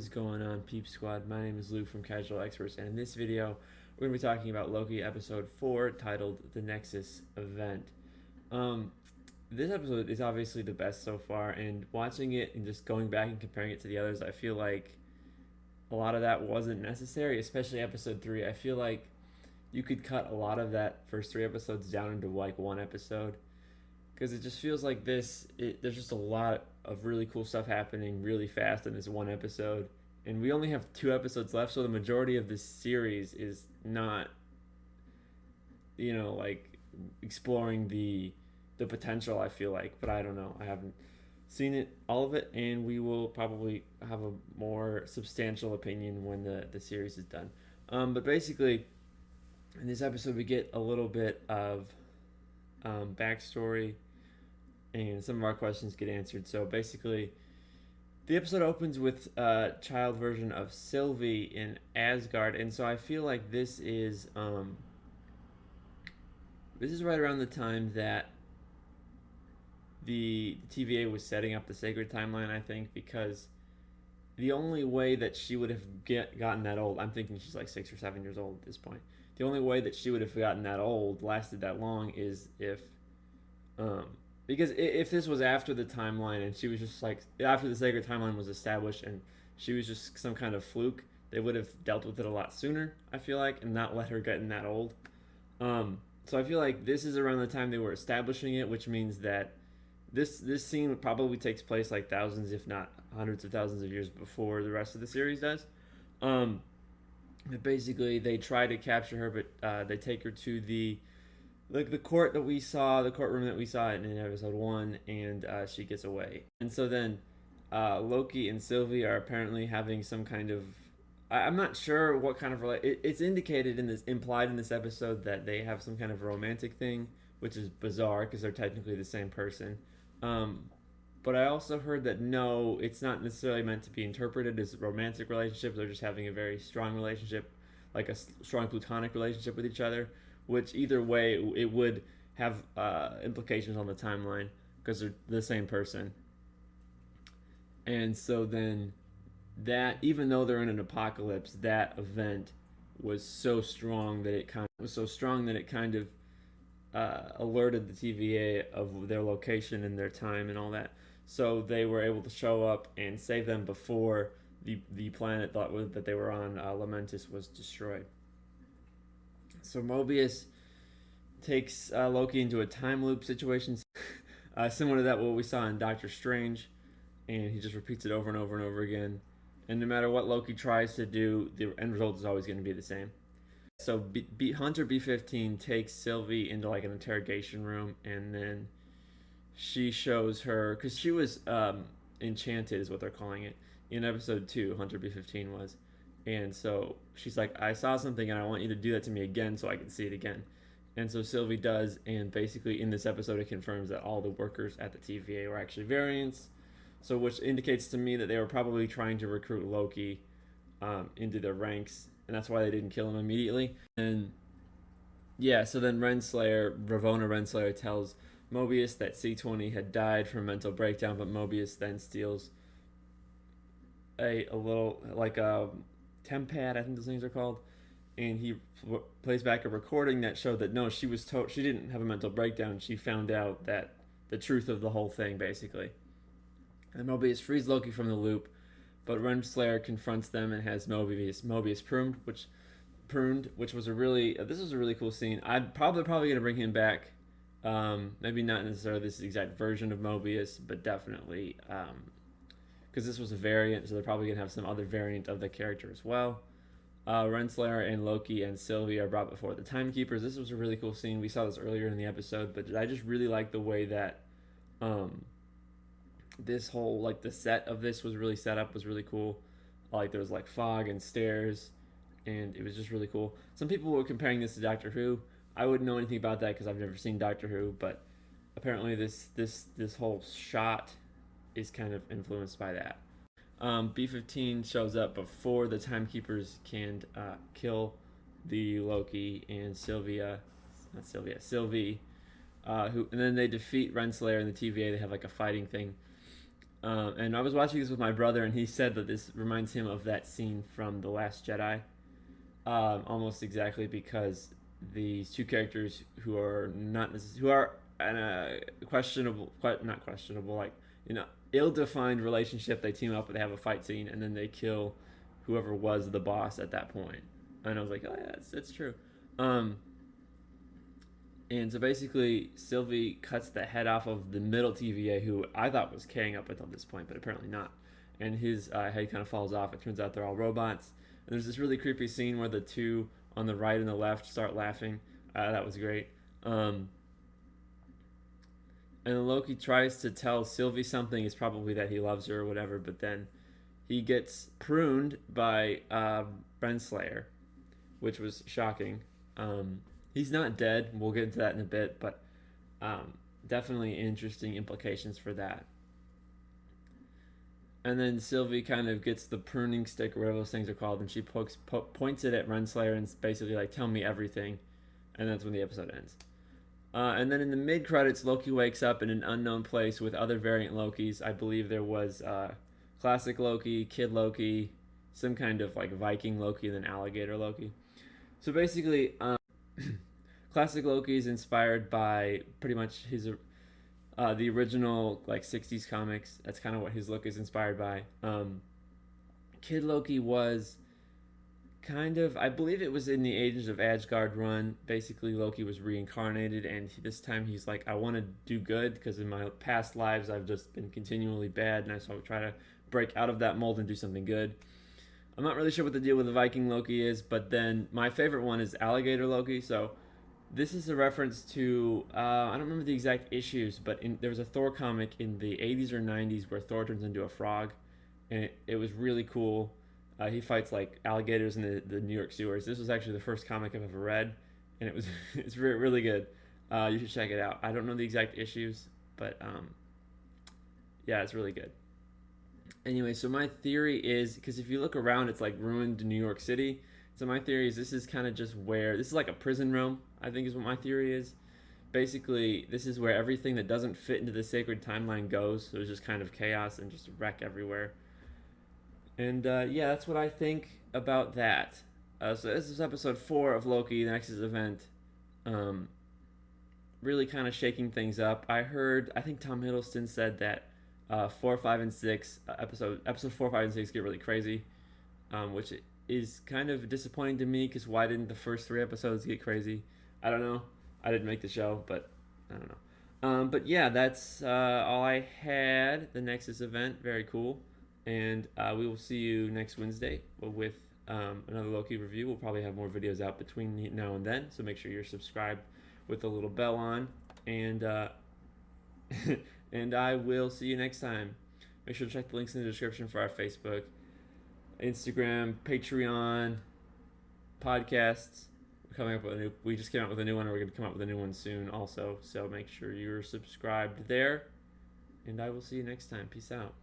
is going on, Peep Squad? My name is Luke from Casual Experts, and in this video, we're going to be talking about Loki episode 4, titled The Nexus Event. Um, this episode is obviously the best so far, and watching it and just going back and comparing it to the others, I feel like a lot of that wasn't necessary, especially episode 3. I feel like you could cut a lot of that first 3 episodes down into like one episode because it just feels like there's just a lot of really cool stuff happening really fast in this one episode, and we only have 2 episodes left, so the majority of this series is not like exploring the potential, I feel like. But I don't know, I haven't seen it all of it, and we will probably have a more substantial opinion when the series is done. But basically, in this episode we get a little bit of backstory, and some of our questions get answered. So basically, the episode opens with a child version of Sylvie in Asgard, and so I feel like this is right around the time that the TVA was setting up the sacred timeline, I think, because the only way that she would have gotten that old, I'm thinking she's like 6 or 7 years old at this point. The only way that she would have gotten that old, lasted that long, is if um, because if this was after the timeline and she was just like after the sacred timeline was established and she was just some kind of fluke, they would have dealt with it a lot sooner, I feel like, and not let her get in that old. So I feel like this is around the time they were establishing it, which means that this scene probably takes place like thousands, if not hundreds of thousands of years before the rest of the series does. Um, but basically, they try to capture her, but they take her to the court that we saw, the courtroom that we saw in episode 1, and she gets away. And so then Loki and Sylvie are apparently having some kind of, I'm not sure what kind of it's indicated in this, implied in this episode, that they have some kind of romantic thing, which is bizarre because they're technically the same person. Um, but I also heard that no, it's not necessarily meant to be interpreted as a romantic relationship. They're just having a very strong relationship, like a strong platonic relationship with each other. Which either way, it would have implications on the timeline because they're the same person. And so then that, even though they're in an apocalypse, that event was so strong that it kind of alerted the TVA of their location and their time and all that. So they were able to show up and save them before the planet that they were on, Lamentus, was destroyed. So Mobius takes Loki into a time loop situation, similar to that what we saw in Doctor Strange, and he just repeats it over and over and over again. And no matter what Loki tries to do, the end result is always going to be the same. So Hunter B-15 takes Sylvie into like an interrogation room, and then she shows her, because she was enchanted, is what they're calling it in episode 2. Hunter B-15 was, and so she's like, I saw something and I want you to do that to me again so I can see it again. And so Sylvie does, and basically in this episode it confirms that all the workers at the TVA were actually variants. So which indicates to me that they were probably trying to recruit Loki into their ranks, and that's why they didn't kill him immediately. And yeah, so then Ravonna Renslayer tells Mobius that C20 had died from a mental breakdown, but Mobius then steals a little, like a tempad, I think those things are called, and he plays back a recording that showed that no, she didn't have a mental breakdown. She found out that the truth of the whole thing, basically. And Mobius frees Loki from the loop, but Renslayer confronts them and has Mobius pruned, which was this was a really cool scene. I'm probably gonna bring him back. Maybe not necessarily this exact version of Mobius, but definitely because this was a variant, so they're probably gonna have some other variant of the character as well. Renslayer and Loki and Sylvie are brought before the Timekeepers. This was a really cool scene. We saw this earlier in the episode, but I just really like the way that this whole, like, the set of this was really set up, was really cool. Like, there was like fog and stairs, and it was just really cool. Some people were comparing this to Doctor Who. I wouldn't know anything about that because I've never seen Doctor Who, but apparently this whole shot is kind of influenced by that. B-15 shows up before the Timekeepers can kill the Loki and Sylvie, and then they defeat Renslayer and the TVA. They have like a fighting thing. And I was watching this with my brother, and he said that this reminds him of that scene from The Last Jedi, almost exactly, because these two characters who are who are in a not questionable, like, ill-defined relationship. They team up and they have a fight scene, and then they kill whoever was the boss at that point. And I was like, oh yeah, it's true. And so basically, Sylvie cuts the head off of the middle TVA, who I thought was carrying up until this point, but apparently not. And his head kind of falls off. It turns out they're all robots. And there's this really creepy scene where the two on the right and the left start laughing. That was great. And Loki tries to tell Sylvie something. It's probably that he loves her or whatever, but then he gets pruned by Renslayer, which was shocking. He's not dead. We'll get into that in a bit, but definitely interesting implications for that. And then Sylvie kind of gets the pruning stick or whatever those things are called, and she points it at Renslayer and basically like, tell me everything. And that's when the episode ends. And then in the mid-credits, Loki wakes up in an unknown place with other variant Lokis. I believe there was classic Loki, Kid Loki, some kind of like Viking Loki, and then alligator Loki. So basically, classic Loki is inspired by pretty much his the original like 60s comics. That's kind of what his look is inspired by. Kid Loki was kind of, I believe it was in the Agents of Asgard run. Basically, Loki was reincarnated, and this time he's like, I want to do good because in my past lives I've just been continually bad, and I so try to break out of that mold and do something good. I'm not really sure what the deal with the Viking Loki is, but then my favorite one is Alligator Loki. So this is a reference to, I don't remember the exact issues, but there was a Thor comic in the 80s or 90s where Thor turns into a frog, and it was really cool. He fights like alligators in the New York sewers. This was actually the first comic I've ever read, and it's really good. You should check it out. I don't know the exact issues, but yeah, it's really good. Anyway, so my theory is, because if you look around, it's like ruined New York City. So my theory is this is kind of just where, this is like a prison realm, I think is what my theory is. Basically, this is where everything that doesn't fit into the sacred timeline goes. So there's just kind of chaos and just wreck everywhere. And yeah, that's what I think about that. So this is episode 4 of Loki, the Nexus event. Really kind of shaking things up. I think Tom Hiddleston said that 4, 5, and 6 episode 4, 5, and 6 get really crazy, which is kind of disappointing to me, because why didn't the first 3 episodes get crazy? I don't know. I didn't make the show, but I don't know. But yeah, that's all I had. The Nexus event, very cool. And we will see you next Wednesday with another Loki review. We'll probably have more videos out between now and then, so make sure you're subscribed with the little bell on. And and I will see you next time. Make sure to check the links in the description for our Facebook, Instagram, Patreon, podcasts. We just came out with a new one, and we're going to come out with a new one soon also. So make sure you're subscribed there. And I will see you next time. Peace out.